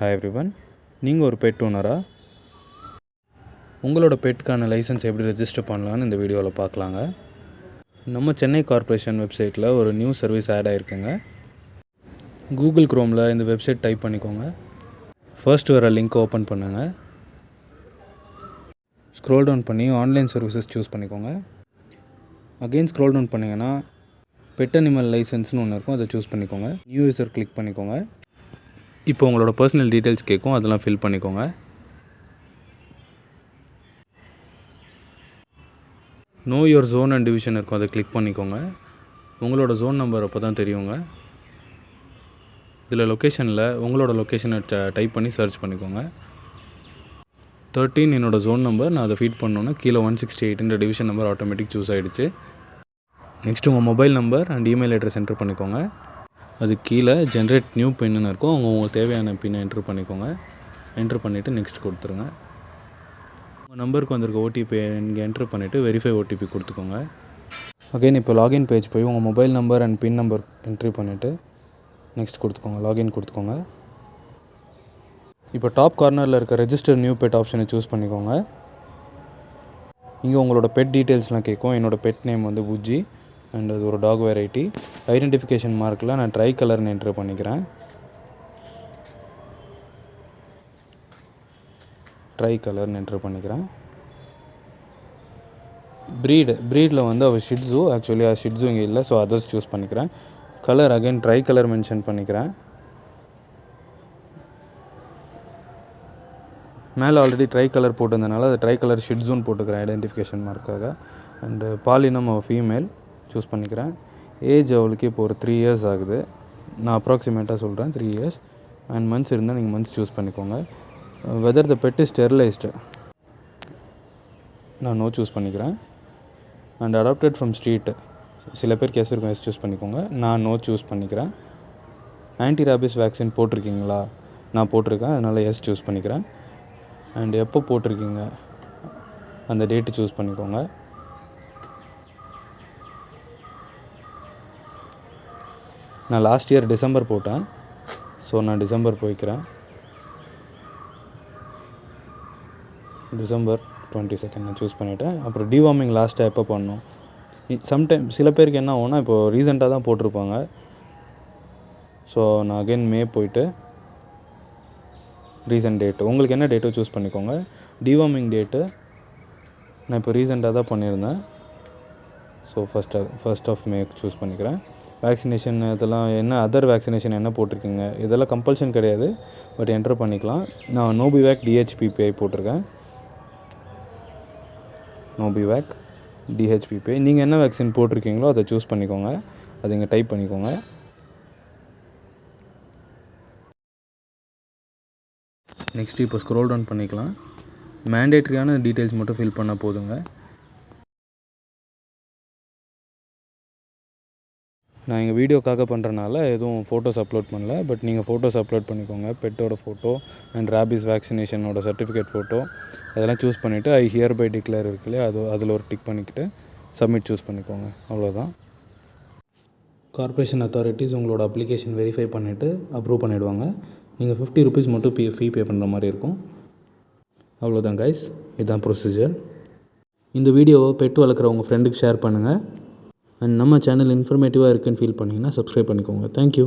Hi everyone. நீங்கள் ஒரு bed ஓனரா? உங்களோட பெட்டுக்கான லைசன்ஸ் எப்படி ரெஜிஸ்டர் பண்ணலான்னு இந்த வீடியோவில் பார்க்கலாங்க. நம்ம சென்னை கார்ப்பரேஷன் வெப்சைட்டில் ஒரு நியூ சர்வீஸ் ஆட் ஆகிருக்குங்க. கூகுள் க்ரோமில் இந்த வெப்சைட் டைப் பண்ணிக்கோங்க. ஃபர்ஸ்ட் வர லிங்க் ஓப்பன் பண்ணுங்கள். ஸ்க்ரோல் டவுன் பண்ணி ஆன்லைன் சர்வீசஸ் சூஸ் பண்ணிக்கோங்க. அகெயின் ஸ்க்ரோல் டவுன் பண்ணிங்கன்னா பெட் அனிமல் லைசன்ஸ்னு ஒன்று இருக்கும், அதை சூஸ் பண்ணிக்கோங்க. நியூ யூசர் கிளிக் பண்ணிக்கோங்க. இப்போ உங்களோட பர்சனல் டீட்டெயில்ஸ் கேட்கும், அதெல்லாம் ஃபில் பண்ணிக்கோங்க. Know your zone and division இருக்கும், அதை கிளிக் பண்ணிக்கோங்க. உங்களோட ஜோன் நம்பர் அப்போ தான் தெரியுங்க. இதில் லொக்கேஷனில் உங்களோட லொக்கேஷனை டைப் பண்ணி சர்ச் பண்ணிக்கோங்க. 13 என்னோடய ஜோன் நம்பர். நான் அதை ஃபீட் பண்ணோன்னே கீழே 168 டிவிஷன் நம்பர் ஆட்டோமேட்டிக் சூஸ் ஆகிடுச்சு. நெக்ஸ்ட் உங்கள் mobile number and email address enter பண்ணிக்கோங்க. அது கீழே ஜென்ரேட் நியூ பின்னு இருக்கும், உங்களுக்கு தேவையான பின்னை என்ட்ரு பண்ணிக்கோங்க. என்ட்ரு பண்ணிவிட்டு நெக்ஸ்ட் கொடுத்துருங்க. உங்கள் நம்பருக்கு வந்திருக்க ஓடிபி இங்கே என்ட்ரு பண்ணிவிட்டு வெரிஃபை ஓடிபி கொடுத்துக்கோங்க. அகைன் இப்போ லாகின் பேஜ் போய் உங்கள் mobile number and pin number entry பண்ணிவிட்டு நெக்ஸ்ட் கொடுத்துக்கோங்க, லாகின் கொடுத்துக்கோங்க. இப்போ டாப் கார்னரில் இருக்க ரெஜிஸ்டர் நியூ பெட் ஆப்ஷனை சூஸ் பண்ணிக்கோங்க. இங்கே உங்களோட பெட் டீட்டெயில்ஸ்லாம் கேட்கும். என்னோடய பெட் நேம் வந்து புஜ்ஜி அண்ட் அது ஒரு டாக் வெரைட்டி. ஐடென்டிஃபிகேஷன் மார்க்கில் நான் ட்ரை கலர்னு என்ட்ரு பண்ணிக்கிறேன். ட்ரை கலர்னு என்ட்ரு பண்ணிக்கிறேன். ப்ரீடில் வந்து அவள் ஷிட்ஸு. ஆக்சுவலி ஷிட்ஸு இங்கே இல்லை, ஸோ அதர்ஸ் சூஸ் பண்ணிக்கிறேன். Colour again try colour mention பண்ணிக்கிறேன். மேலே ஆல்ரெடி ட்ரை கலர் போட்டிருந்தனால அது ட்ரை கலர் ஷிட்ஸுன்னு போட்டுக்கிறேன் ஐடென்டிஃபிகேஷன் மார்க்காக. அண்டு பாலினம் அவள் ஃபீமேல் சூஸ் பண்ணிக்கிறேன். ஏஜ் அவளுக்கு இப்போ ஒரு 3 இயர்ஸ் ஆகுது. நான் அப்ராக்சிமேட்டாக சொல்கிறேன் 3 இயர்ஸ். அண்ட் மந்த்ஸ் இருந்தால் நீங்கள் மந்த்ஸ் சூஸ் பண்ணிக்கோங்க. Whether the pet is sterilised நான் நோ சூஸ் பண்ணிக்கிறேன். அண்ட் அடாப்டட் ஃப்ரம் ஸ்ட்ரீட் சில பேருக்கு எஸ் இருக்கும், எஸ் சூஸ் பண்ணிக்கோங்க. நான் நோ சூஸ் பண்ணிக்கிறேன். ஆன்டி ரேபிஸ் வேக்சின் போட்டிருக்கீங்களா? நான் போட்டிருக்கேன், அதனால் எஸ் சூஸ் பண்ணிக்கிறேன். அண்ட் எப்போ போட்டிருக்கீங்க அந்த டேட்டு சூஸ் பண்ணிக்கோங்க. நான் லாஸ்ட் இயர் டிசம்பர் போட்டேன், ஸோ நான் டிசம்பர் போய்க்கிறேன். டிசம்பர் 22 நான் சூஸ் பண்ணிவிட்டேன். அப்புறம் டிவார்மிங் லாஸ்ட்டாக எப்போ பண்ணணும்? சம்டைம் சில பேருக்கு என்ன ஆகும்னா இப்போது ரீசெண்டாக தான் போட்டிருப்பாங்க. ஸோ நான் அகைன் மே போயிட்டு ரீசன்ட் டேட்டு உங்களுக்கு என்ன டேட்டோ சூஸ் பண்ணிக்கோங்க. டிவார்மிங் டேட்டு நான் இப்போ ரீசெண்டாக தான் பண்ணியிருந்தேன், so first of May choose பண்ணிக்கிறேன். வேக்சினேஷன் இதெல்லாம் என்ன அதர் வேக்சினேஷன் என்ன போட்டிருக்கீங்க இதெல்லாம் கம்பல்ஷன் கிடையாது, பட் என்ட்ரு பண்ணிக்கலாம். நான் நோபிவேக் டிஹெச்பிபிஐ போட்டிருக்கேன். நோபிவேக் டிஹெச்பிபிஐ நீங்கள் என்ன வேக்சின் போட்டிருக்கீங்களோ அதை சூஸ் பண்ணிக்கோங்க, அதை இங்கே டைப் பண்ணிக்கோங்க. நெக்ஸ்ட்டு இப்போ ஸ்க்ரோல் டவுன் பண்ணிக்கலாம். மேண்டேட்ரியான டீட்டெயில்ஸ் மட்டும் ஃபில் பண்ணால் போதுங்க. நான் எங்கள் வீடியோக்காக பண்ணுறனால எதுவும் ஃபோட்டோஸ் அப்லோட் பண்ணல, பட் நீங்கள் ஃபோட்டோஸ் அப்லோட் பண்ணிக்கோங்க. பெட்டோட ஃபோட்டோ அண்ட் ரேபிஸ் வேக்சினேஷனோட சர்டிஃபிகேட் ஃபோட்டோ அதெல்லாம் சூஸ் பண்ணிவிட்டு ஐ ஹியர் பை டிக்ளேர் இருக்கு இல்லையா, அதில் ஒரு டிக் பண்ணிக்கிட்டு சப்மிட் சூஸ் பண்ணிக்கோங்க. அவ்வளோதான். கார்ப்பரேஷன் அத்தாரிட்டிஸ் உங்களோட அப்ளிகேஷன் வெரிஃபை பண்ணிவிட்டு அப்ரூவ் பண்ணிவிடுவாங்க. நீங்கள் 50 ருபீஸ் மட்டும் ஃபீ பே பண்ணுற மாதிரி இருக்கும். அவ்வளோதான் கைஸ், இதுதான் ப்ரொசீஜர். இந்த வீடியோவை பெட் வளர்க்குற உங்கள் ஃப்ரெண்டுக்கு ஷேர் பண்ணுங்கள். அண்ட் நம்ம சேனல் இன்ஃபர்மேட்டிவாக இருக்குன்னு ஃபீல் பண்ணிங்கன்னா சப்ஸ்கிரைப் பண்ணிக்கோங்க. தேங்க்யூ.